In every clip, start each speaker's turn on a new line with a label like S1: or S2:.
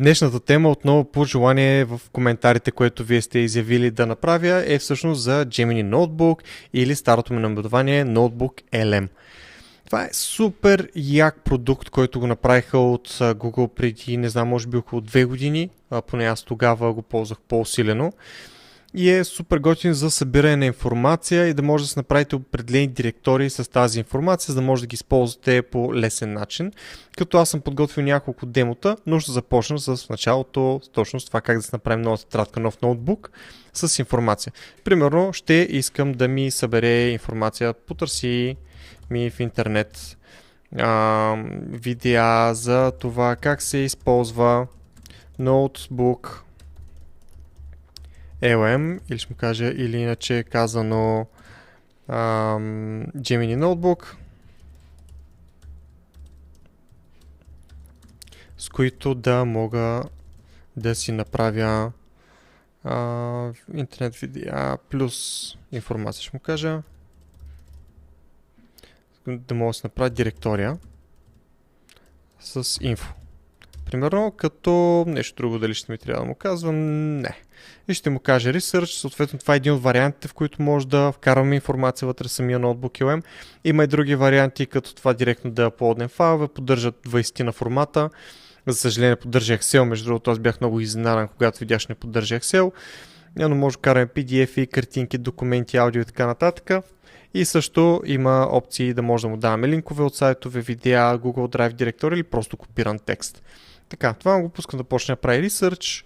S1: Днешната тема отново по желание в коментарите, което вие сте изявили да направя, е всъщност за Gemini Notebook или старото ми наименование Notebook LM. Това е супер як продукт, който го направиха от Google преди, не знам, може би около 2 години, поне аз тогава го ползвах по-усилено. И е супер готин за събиране на информация и да може да се направите определени директории с тази информация, за да може да ги използвате по лесен начин. Като аз съм подготвил няколко демота, но ще започна с началото точно с това как да се направим нова тетрадка, нов ноутбук с информация. Примерно ще искам да ми събере информация, потърси ми в интернет видеа за това как се използва ноутбук LM, или ще му кажа, или иначе казано Gemini Notebook, с които да мога да си направя интернет видеа плюс информация, ще му кажа, да мога да си направя директория с инфо. Примерно, като нещо друго, дали ще ми трябва да му казвам, не. И ще му кажа Research, съответно това е един от вариантите, в които може да вкарваме информация вътре в самия ноутбук LM. Има и други варианти, като това директно да uploadнем файлове, поддържат 20 на формата. За съжаление поддържа Excel, между другото аз бях много изненадан, когато видях, че не поддържа Excel. Но може да караме PDF-и, картинки, документи, аудио и така нататък. И също има опции да може да му даваме линкове от сайтове, видеа, Google Drive директори или просто копиран текст. Така, това го пускам да почне да прави Research.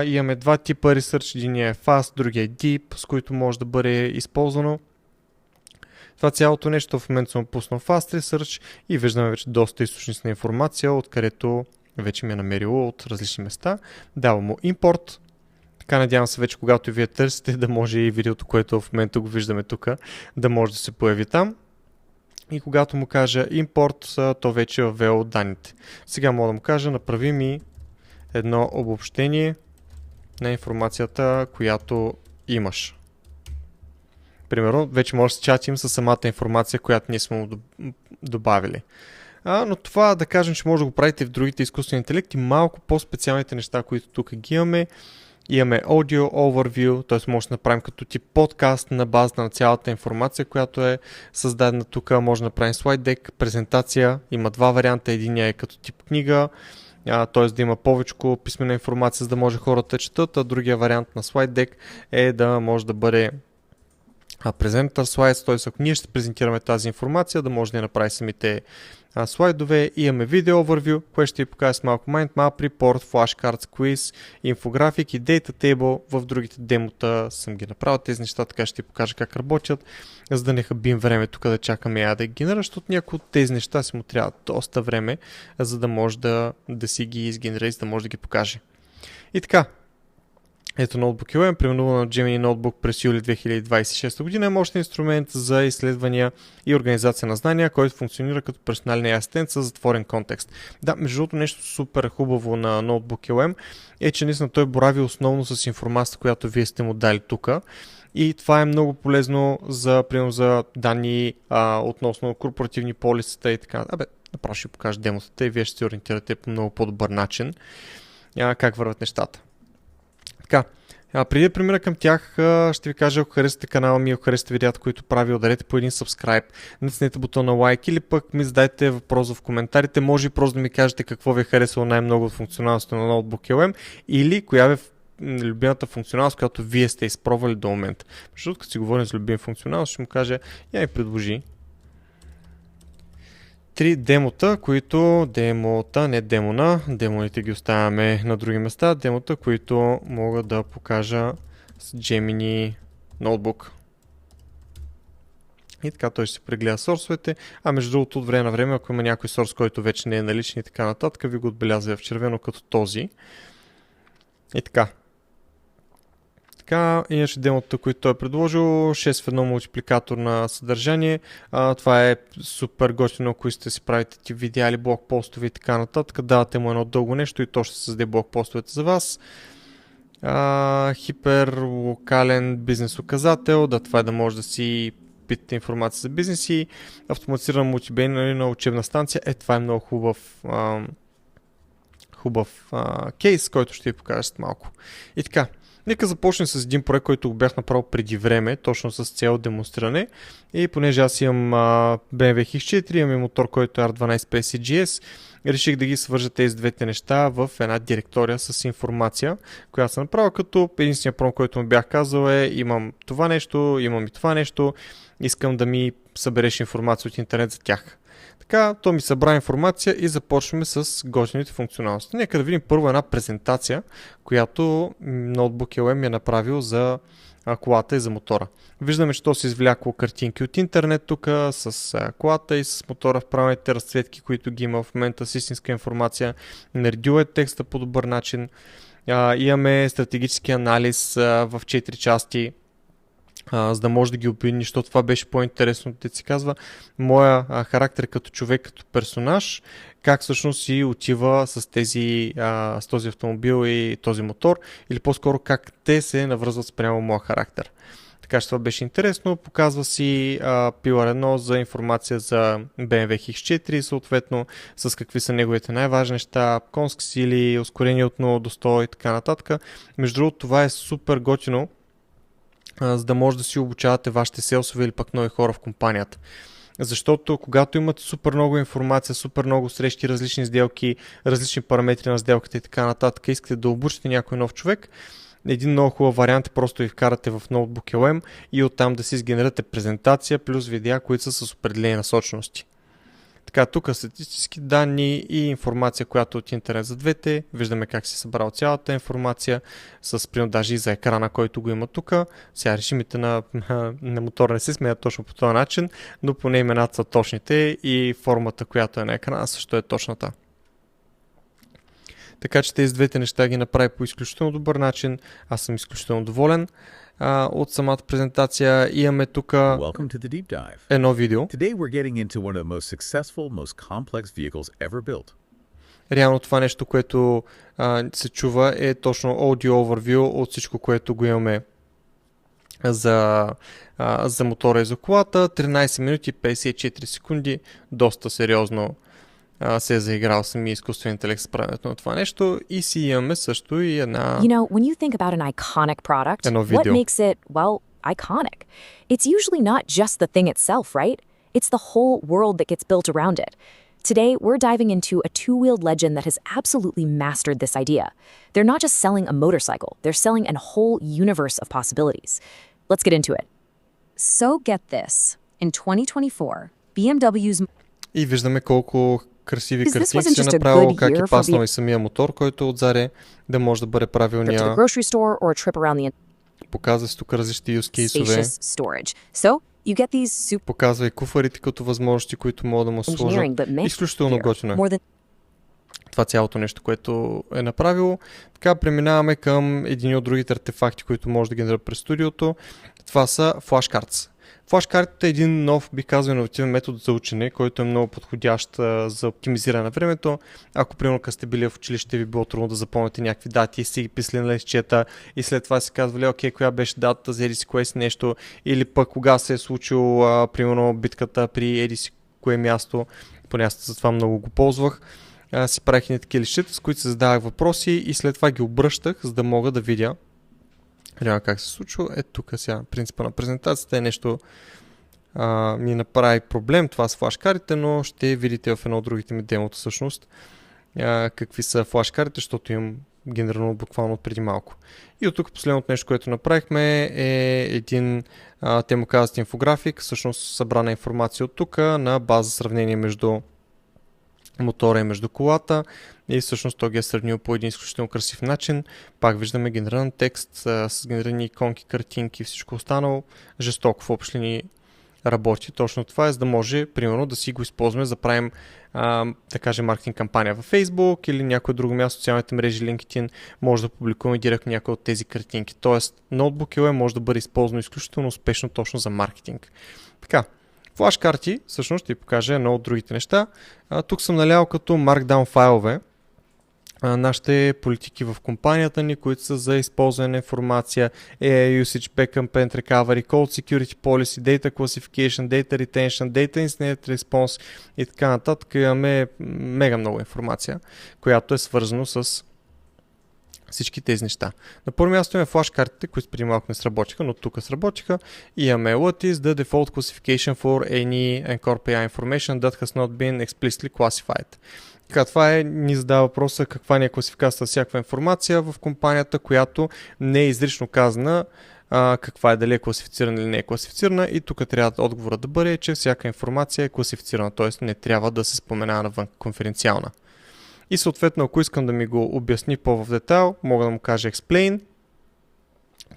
S1: Имаме два типа Research, един е Fast, другия е Deep, с които може да бъде използвано. Това цялото нещо в момента съм пуснал Fast Research и виждаме вече доста източници на информация, откъдето вече ми е намерило от различни места. Давам му Import. Така надявам се вече, когато вие търсите, да може и видеото, което в момента го виждаме тук, да може да се появи там. И когато му кажа Import, то вече е въвело данните. Сега мога да му кажа, направи ми едно обобщение на информацията, която имаш. Примерно, вече може да се чатим с самата информация, която ние сме му добавили. Но това да кажем, че може да го правите в другите изкуствени интелекти, малко по-специалните неща, които тук ги имаме. Имаме Audio Overview, т.е. може да направим като тип подкаст на базата на цялата информация, която е създадена тук. Може да направим слайд дек, презентация. Има два варианта. Единия е като тип книга, т.е. да има повече писмена информация, за да може хората да четат, а другия вариант на слайд дек е да може да бъде презентър слайд, т.е. ако ние ще презентираме тази информация, да може да я направи самите слайдове. Имаме видео overview, което ще ви покажа с малко mind map, report, flashcards, quiz, инфографик и data table. В другите демота съм ги направил тези неща, така ще ви покажа как работят, за да не хабим време тук да чакаме да ги генерира, защото някои от тези неща си му трябва доста време, за да може да си ги изгенерира, за да може да ги покаже. И така, ето Notebook LM, преименуван на Gemini Notebook през юли 2026 година, е мощен инструмент за изследвания и организация на знания, който функционира като персонален асистент с затворен контекст. Да, между другото нещо супер хубаво на Notebook LM е, че наистина той борави основно с информацията, която вие сте му дали тук. И това е много полезно за, примерно, за данни относно корпоративни полисата и така. Направо ще покажа демотата и вие ще се ориентирате по много по-добър начин как върват нещата. Така, преди да премина към тях, ще ви кажа, ако харесате канала ми, ако харесате видеята, които прави, ударете по един subscribe, натиснете бутона лайк или пък ми задайте въпрос в коментарите. Може и просто да ми кажете какво ви е харесало най-много от функционалността на Notebook LM или коя ви е любимата функционалност, която вие сте изпробвали до момента. Защото като си говорим за любим функционалност, ще му кажа, я ми предложи 3 демота, които демоните ги оставяме на други места, демота, които мога да покажа с Gemini Notebook. И така той ще се прегледа сорсовете, а между другото от време на време, ако има някой сорс, който вече не е наличен и така нататък, ви го отбелязва в червено като този. И така. Така, иначе демотата, които той е предложил, 6 в 1 мултипликатор на съдържание. Това е супер готино, ако сте си правите тип видеа или блокпостове и така нататък. Давате му едно дълго нещо и то ще създаде блокпостовете за вас. Хиперлокален бизнес указател, това е да може да си питате информация за бизнеси. Автоматизирана мултимедийна учебна станция, това е много хубав кейс, който ще ви покажа след малко. И така, нека започнем с един проект, който го бях направил преди време, точно с цел демонстриране. И понеже аз имам BMW X4, имам и мотор, който е R12 PCGS, реших да ги свържа тези двете неща в една директория с информация, която съм направил, като единственият проблем, който му бях казал е: имам това нещо, имам и това нещо, искам да ми събереш информация от интернет за тях. Така, то ми събра информация и започваме с готините функционалности. Нека да видим първо една презентация, която Notebook ми е направил за колата и за мотора. Виждаме, че то се извлякло картинки от интернет тук с колата и с мотора в правилните разцветки, които ги има в момента с истинска информация. Наредил е текста по добър начин. Имаме стратегически анализ в 4 части, за да може да ги обвини, защото това беше по-интересно, да се казва моя характер като човек, като персонаж, как всъщност си отива с този автомобил и този мотор, или по-скоро как те се навръзват спрямо моя характер. Така че това беше интересно. Показва си Pillar 1 за информация за BMW X4, съответно с какви са неговите най-важни неща, конски сили, ускорение от 0 до 100 и така нататък. Между другото, това е супер готино, за да може да си обучавате вашите селсове или пък нови хора в компанията. Защото когато имате супер много информация, супер много срещи, различни сделки, различни параметри на сделката и така нататък, искате да обучите някой нов човек, един много хубав вариант е просто ви вкарате в Notebook и оттам да си сгенерирате презентация плюс видеа, които са с определени насочености. Така, тук статистически данни и информация, която е от интернет за двете. Виждаме как се събрал цялата информация, с примерно даже и за екрана, който го има тук. Сега режимите на мотора не се сменят точно по този начин, но поне имената са точните и формата, която е на екрана, също е точната. Така че тези двете неща ги направи по изключително добър начин. Аз съм изключително доволен от самата презентация. Имаме тук едно видео. Реално това нещо, което се чува, е точно audio overview от всичко, което го имаме за мотора и за колата. 13 минути 54 секунди. Доста сериозно се е заиграл самия изкуствен интелект с правенето на това нещо и си имаме също и една
S2: when you think about an iconic product, what makes it, well, iconic? It's usually not just the thing itself, right? It's the whole world that gets built around it. Today, we're diving into a two-wheeled legend that has absolutely mastered this idea. They're not just selling a motorcycle, they're selling a whole universe of possibilities. Let's get into it. So get this. In 2024, BMW's...
S1: И виждаме колко красиви картинки се направил, как е паснал и самия мотор, който отзаре да може да бъде правилния. Показва се тук различни use кейсове. Показва и куфарите като възможности, които могат да му сложат. Изключително готино е това цялото нещо, което е направило. Така, преминаваме към един от другите артефакти, които може да генерира през студиото. Това са флашкартс. Флашкартата е един нов, би казал, иновативен метод за учене, който е много подходящ за оптимизиране на времето. Ако, примерно, като сте били в училище, ви било трудно да запомните някакви дати и си ги писали на листчета и след това си казвали, окей, коя беше датата за еди си кое си нещо, или пък кога се е случило, примерно, битката при еди си кое място, поне аз за това много го ползвах. Си правих и такива листчета, с които се задавах въпроси и след това ги обръщах, за да мога да видя реално как се случва. Ето тук сега принципа на презентацията е нещо ми направи проблем това с флашкарите, но ще видите в едно от другите ми демота всъщност какви са флашкарите, защото имам генерирано буквално преди малко. И от тук последното нещо, което направихме е един, те му казват инфографик, всъщност събрана информация от тук на база сравнение между мотора и между колата и всъщност той ги е сравнил по един изключително красив начин. Пак виждаме генериран текст с генерирани иконки, картинки и всичко останало. Жестоко в общи линии работи. Точно това е, за да може, примерно, да си го използваме, за да правим, да кажем, маркетинг кампания във Facebook или някое друго място, социалните мрежи, LinkedIn, може да публикуваме директно някои от тези картинки. Тоест, Notebook може да бъде използвано изключително успешно точно за маркетинг. Така. Флашкарти, всъщност ще ви покажа едно от другите неща. Тук съм налял като Markdown файлове нашите политики в компанията ни, които са за използване на информация, AI Usage, Backup and Recovery, Code Security Policy, Data Classification, Data Retention, Data Incident Response и така нататък. Имаме мега много информация, която е свързано с всички тези неща. На първо място имаме флашкартите, които преди малко не сработиха, но тук сработиха. И имаме What is the default classification for any Ncorp AI information that has not been explicitly classified? Така, това ни задава въпроса каква ни е класификацията всякаква информация в компанията, която не е изрично казана каква е, дали е класифицирана или не е класифицирана, и тук трябва отговорът да бъде, че всяка информация е класифицирана, т.е. не трябва да се споменава навън конфиденциална. И съответно, ако искам да ми го обясни по-в детайл, мога да му кажа explain.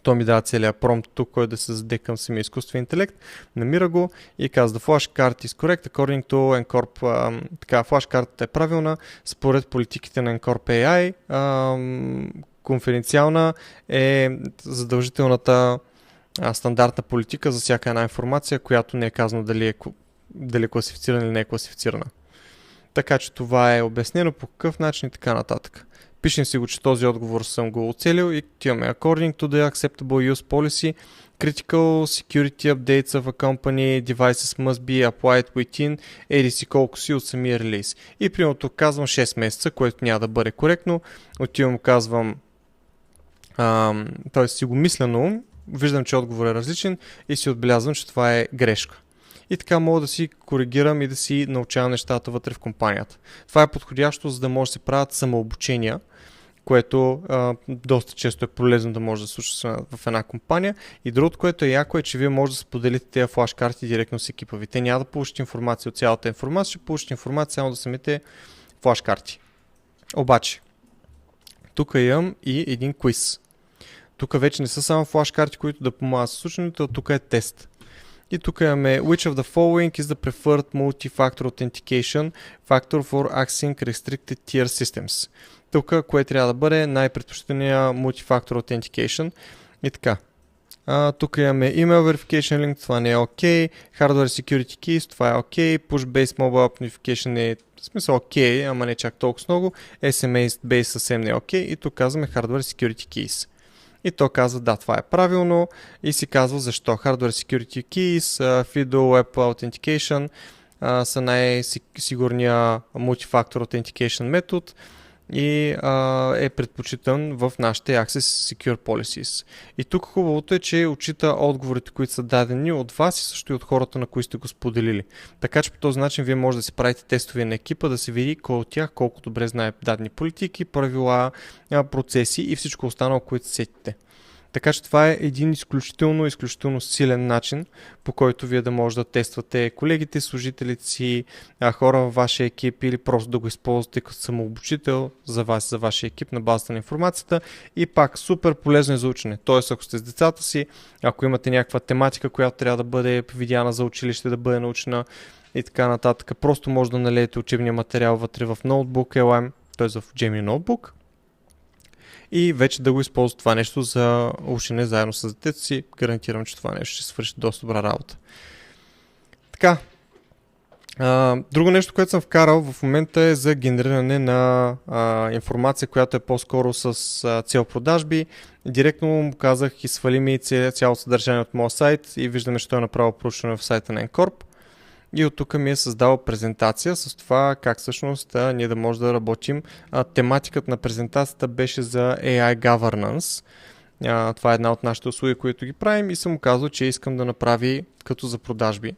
S1: То ми дава целият промпт тук, който да се заде към самия изкуствен интелект. Намира го и казва flashcard is correct according to Ncorp. Така, flashcardата е правилна според политиките на Ncorp AI. Конфиденциална е задължителната стандартна политика за всяка една информация, която не е казано дали е класифицирана или не е класифицирана. Така че това е обяснено по какъв начин и така нататък. Пишем си го, че този отговор съм го оцелил и имаме according to the acceptable use policy, critical security updates of a company devices must be applied within еди колко си от самия релиз. И примерно тук казвам 6 месеца, което няма да бъде коректно. Отивам, казвам, т.е. си го мисля на ум, виждам, че отговор е различен и си отбелязвам, че това е грешка. И така мога да си коригирам и да си научавам нещата вътре в компанията. Това е подходящо, за да може да се правят самообучения, което доста често е полезно да може да случва в една компания. И другото, което е яко, е, че вие може да споделите тези флашкарти директно с екипа ви. Те няма да получите информация от цялата информация, ще получите информация само за самите флашкарти. Обаче, тук имам и един квиз. Тук вече не са само флашкарти, които да помагат с случването, тук е тест. И тук имаме which of the following is the preferred multi-factor authentication factor for accessing restricted tier systems. Тук кое трябва да бъде най-предпочитания multi-factor authentication. И така. Тук имаме email verification link, това не е OK. Hardware security keys, това е OK. Push-based mobile authentication е в смисъл OK, ама не чак толкова много. SMS-based съвсем не е OK. И тук казваме hardware security keys. И то казва, да, това е правилно и си казва защо. Hardware Security Keys, FIDO Web Authentication са най-сигурния Multi-Factor Authentication метод и е предпочитан в нашите Access Secure Policies. И тук хубавото е, че отчита отговорите, които са дадени от вас и също и от хората, на които сте го споделили. Така че по този начин вие може да си правите тестове на екипа, да се види кой от тях колко добре знае дадени политики, правила, процеси и всичко останало, което сетите. Така че това е един изключително силен начин, по който вие да може да тествате колегите, служителите си, хора във вашия екип или просто да го използвате като самообучител за вас, за вашия екип на базата на информацията. И пак супер полезно е за учене. Тоест, ако сте с децата си, ако имате някаква тематика, която трябва да бъде видяна за училище, да бъде научена и така нататък, просто може да налеете учебния материал вътре в ноутбук LM, т.е. в Gemini Notebook, и вече да го използва това нещо за учене заедно с детето си. Гарантирам, че това нещо ще свърши доста добра работа. Така. Друго нещо, което съм вкарал в момента е за генериране на информация, която е по-скоро с цел продажби. Директно му казах и свали ми цялото съдържание от моя сайт и виждаме, че той е направил проучване в сайта на Ncorp. И от тук ми е създал презентация с това как всъщност ние да може да работим. Тематиката на презентацията беше за AI Governance. Това е една от нашите услуги, които ги правим и съм му казал, че искам да направи като за продажби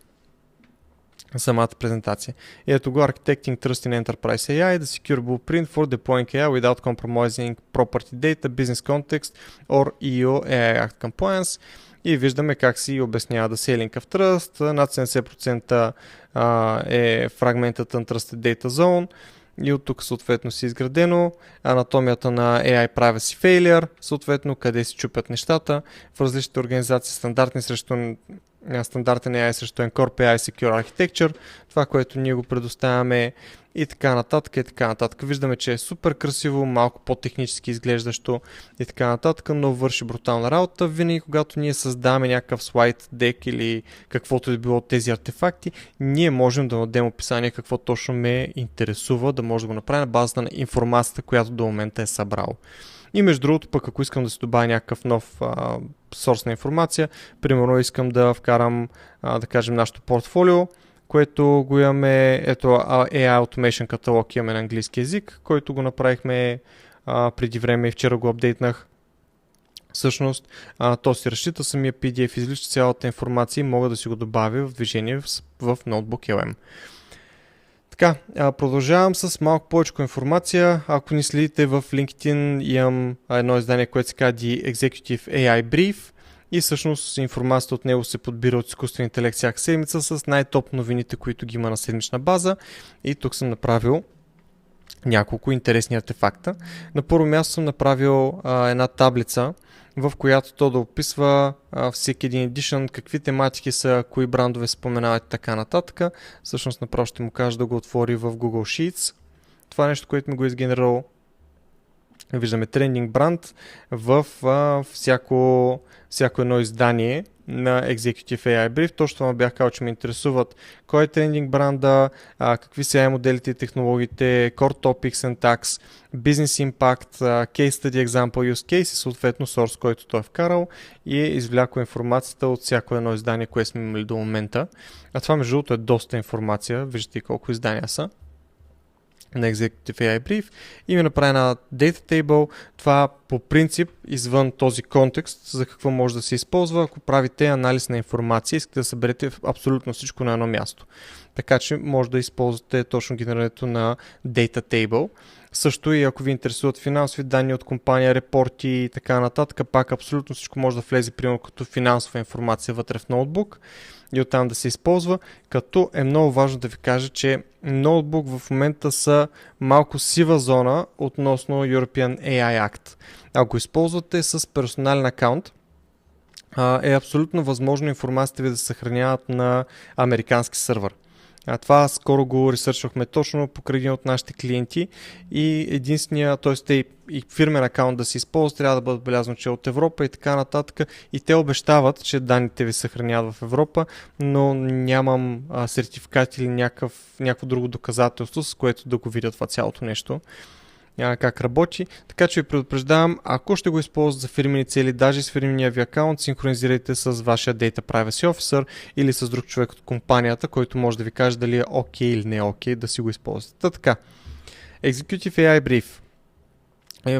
S1: самата презентация. И ето го Architecting Trust in Enterprise AI, the secure blueprint for deploying AI without compromising property data, business context or EU AI Act compliance. И виждаме как си обяснява да Scaling of Trust, над 70% е Fragmented Untrusted Data Zone и от тук съответно си изградено анатомията на AI Privacy Failure, съответно къде се чупят нещата в различните организации, стандартни срещу стандартен AI срещу Ncorp AI Secure Architecture, това, което ние го предоставяме и така нататък, и така нататък. Виждаме, че е супер красиво, малко по-технически изглеждащо и така нататък, но върши брутална работа. Винаги, когато ние създаваме някакъв слайд, дек или каквото е било от тези артефакти, ние можем да дадем описание какво точно ме интересува, да може да го направим на базата на информацията, която до момента е събрал. И между другото, пък ако искам да се добавя някакъв нов сорс на информация, примерно искам да вкарам, да кажем, нашото портфолио, което го имаме, ето AI Automation каталог имаме на английски язик, който го направихме преди време и вчера го апдейтнах. Всъщност, то си разчита самия PDF, излича цялата информация и мога да си го добавя в движение в Notebook LM. Така, продължавам с малко повече информация. Ако ни следите в LinkedIn, имам едно издание, което се казва The Executive AI Brief и всъщност информацията от него се подбира от изкуствен интелект всяка седмица с най-топ новините, които ги има на седмична база. И тук съм направил няколко интересни артефакта. На първо място съм направил една таблица, в която то да описва всеки един edition, какви тематики са, кои брандове споменават и така нататък. Всъщност направо ще му кажа да го отвори в Google Sheets. Това нещо, което ми го изгенерирал. Виждаме трендинг бранд в всяко едно издание на Executive AI Brief. Точно това бях казал, че ме интересуват кой е трендинг бранда, какви са AI моделите и технологиите, Core Topic, Syntax, Business Impact, Case Study Example, Use Case и съответно source, който той е вкарал и е извлякал информацията от всяко едно издание, което сме имали до момента. А това между другото е доста информация, виждате колко издания са на Executive AI Brief и ми направи една Data Table. Това по принцип, извън този контекст, за какво може да се използва, ако правите анализ на информация, искате да съберете абсолютно всичко на едно място. Така че може да използвате точно генерирането на Data Table. Също и ако ви интересуват финансови данни от компания, репорти и така нататък, пак абсолютно всичко може да влезе, примерно като финансова информация вътре в ноутбук и оттам да се използва, като е много важно да ви кажа, че ноутбук в момента са малко сива зона относно European AI Act. Ако го използвате с персонален акаунт, е абсолютно възможно информацията ви да се съхраняват на американски сървър. Това скоро го ресърчвахме точно покрай един от нашите клиенти и единствения, т.е. и фирмен акаунт да се използва, трябва да бъде отбелязано, че е от Европа и така нататък. И те обещават, че данните ви съхраняват в Европа, но нямам сертификат или някакво друго доказателство, с което да го видя това цялото нещо. Как работи. Така че ви предупреждавам, ако ще го използвате за фирмени цели, даже с фирмения ви акаунт, синхронизирайте с вашия Data Privacy Officer или с друг човек от компанията, който може да ви каже дали е окей или не е окей да си го използвате. Така, Executive AI Brief.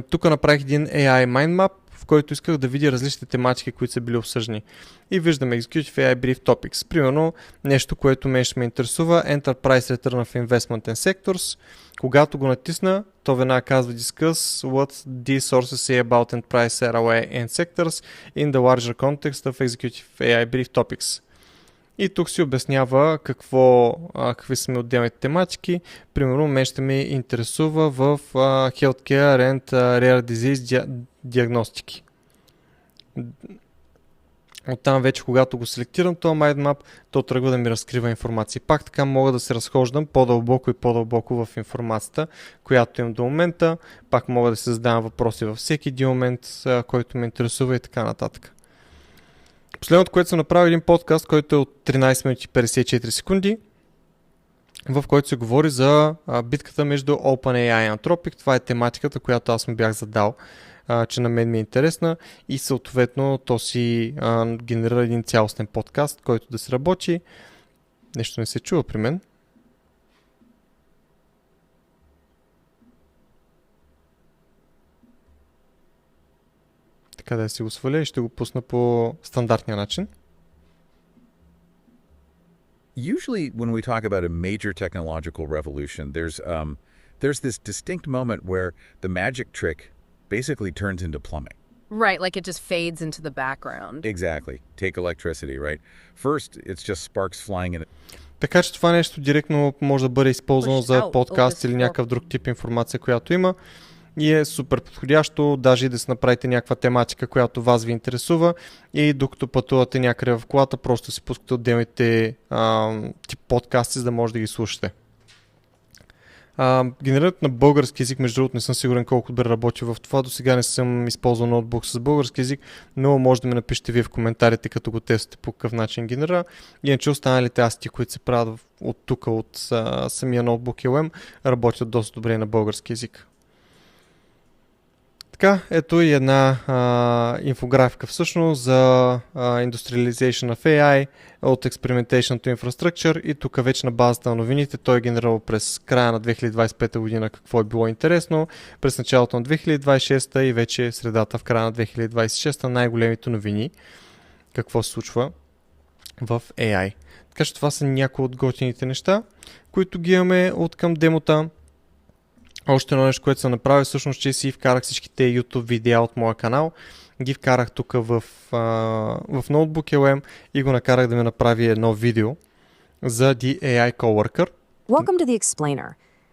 S1: Тук направих един AI Mind Map, в който исках да видя различните тематики, които са били обсъждани. И виждаме Executive AI Brief Topics. Примерно, нещо, което мен ще ме интересува, Enterprise Return of Investment and Sectors. Когато го натисна, то веднага казва Discuss what these sources say about enterprise ROI and sectors in the larger context of Executive AI Brief Topics. И тук си обяснява какви са ми отделните тематики. Примерно, мен ще ме интересува в Healthcare and Rare Disease диагностики. Оттам вече, когато го селектирам този mindmap, то тръгва да ми разкрива информация. Пак така мога да се разхождам по-дълбоко и по-дълбоко в информацията, която имам до момента. Пак мога да се задавам въпроси във всеки един момент, който ме интересува и така нататък. Последното, което съм направил, един подкаст, който е от 13 минути 54 секунди, в който се говори за битката между OpenAI и Anthropic. Това е тематиката, която аз му бях задал, че на мен ми е интересна и съответно то си генерира един цялостен подкаст, който да се работи. Нещо не се чува при мен. Така да си го сваля и ще го пусна по стандартния начин.
S3: Usually when we talk about a major technological revolution, there's this distinct moment where the magic trick basically turns into plumbing.
S4: Right, like it just fades into the background.
S3: Exactly. Take electricity, right? First, it's just sparks flying in.
S1: Така че това нещо директно може да бъде използвано за подкаст или някакъв друг тип информация, която има. и е супер подходящо, даже и да си направите някаква тематика, която вас ви интересува и докато пътувате някъде в колата, просто си пускате отделните тип подкасти, за да може да ги слушате. Генерирането на български език, между другото не съм сигурен колко добре работи в това. До сега не съм използвал ноутбук с български език, но може да ми напишете вие в коментарите, като го тествате по какъв начин генерира. Иначе останалите асети, които се правят от тук, от самия ноутбук LM, работят доста добре на български език. Така, ето и една инфографика всъщност за Industrialization of AI от Experimentation to Infrastructure и тук вече на базата на новините той е генерирал през края на 2025 година какво е било интересно, през началото на 2026 и вече средата в края на 2026 най-големите новини какво се случва в AI. Така че това са някои от готините неща, които ги имаме от към демота. Още едно нещо, което съм направил, всъщност, че си вкарах всичките YouTube видеа от моя канал, ги вкарах тук в Notebook LM и го накарах да ми направи едно видео за The AI Coworker.
S2: Welcome to the explainer.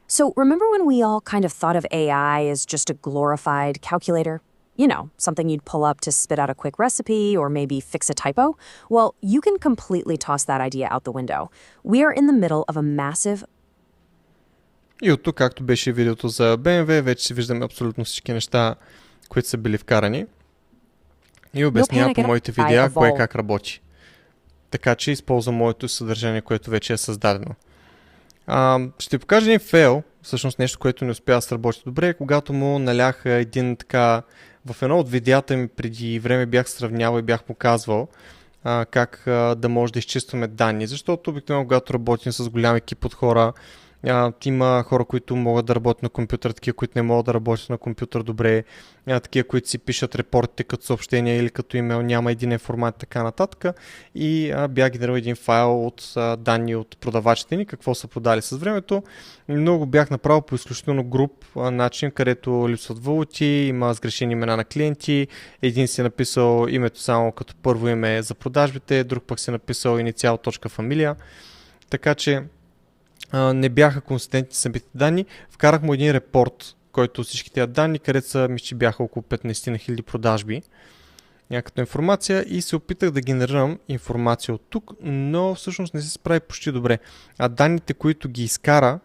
S2: So remember when we all kind of thought of AI as just a glorified calculator? You know, something you'd pull up to spit out a quick recipe or maybe fix a typo? Well, you can completely toss that idea out the window. We are in the middle of a massive.
S1: И от тук, както беше видеото за BMW, вече си виждаме абсолютно всички неща, които са били вкарани. И обяснява по моите видеа кое как работи. Така че използвам моето съдържание, което вече е създадено. Ще покажа един фейл, всъщност нещо, което не успя да сработи добре, когато му наляха един така. В едно от видеята ми преди време бях сравнявал и бях му казвал как да може да изчистваме данни, защото обикновено когато работим с голям екип от хора, има хора, които могат да работят на компютър, такива, които не могат да работят на компютър добре, такива, които си пишат репортите като съобщения или като имейл, няма един формат и така нататък. И бях генерирал един файл от данни от продавачите ни, какво са продали с времето. Много бях направил по изключително груб начин, където липсват валути, има сгрешени имена на клиенти, един си е написал името само като първо име за продажбите, друг пък си е написал инициал точка фамилия. Така че не бяха консистентни самите данни. Вкарах му един репорт, който всички тези данни, където са, мисля, че бяха около 15 000 продажби, някаква информация и се опитах да генерирам информация от тук, но всъщност не се справи почти добре. А данните, които ги изкара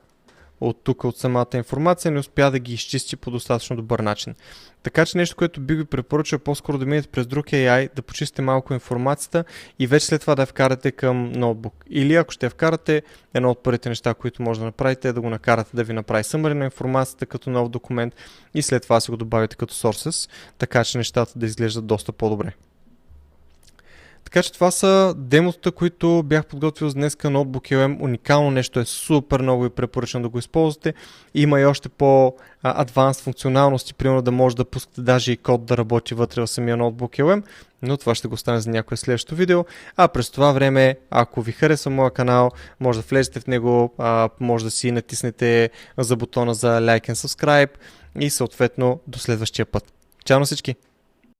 S1: от тук, от самата информация, не успя да ги изчисти по достатъчно добър начин. Така че нещо, което би ви препоръчал по-скоро да минете през друг AI, да почистите малко информацията и вече след това да я вкарате към ноутбук. Или ако ще я вкарате, едно от първите неща, които може да направите е да го накарате да ви направи summary на информацията като нов документ и след това си го добавите като sources, така че нещата да изглеждат доста по-добре. Така че това са демотата, които бях подготвил за днеска Notebook LM. Уникално нещо е, супер много и препоръчвам да го използвате. Има и още по-адванс функционалности, примерно да може да пускате даже и код да работи вътре в самия Notebook LM, но това ще го стане за някое следващо видео. А през това време, ако ви харесва моя канал, може да влезете в него, може да си натиснете за бутона за like and subscribe и съответно до следващия път. Чао на всички!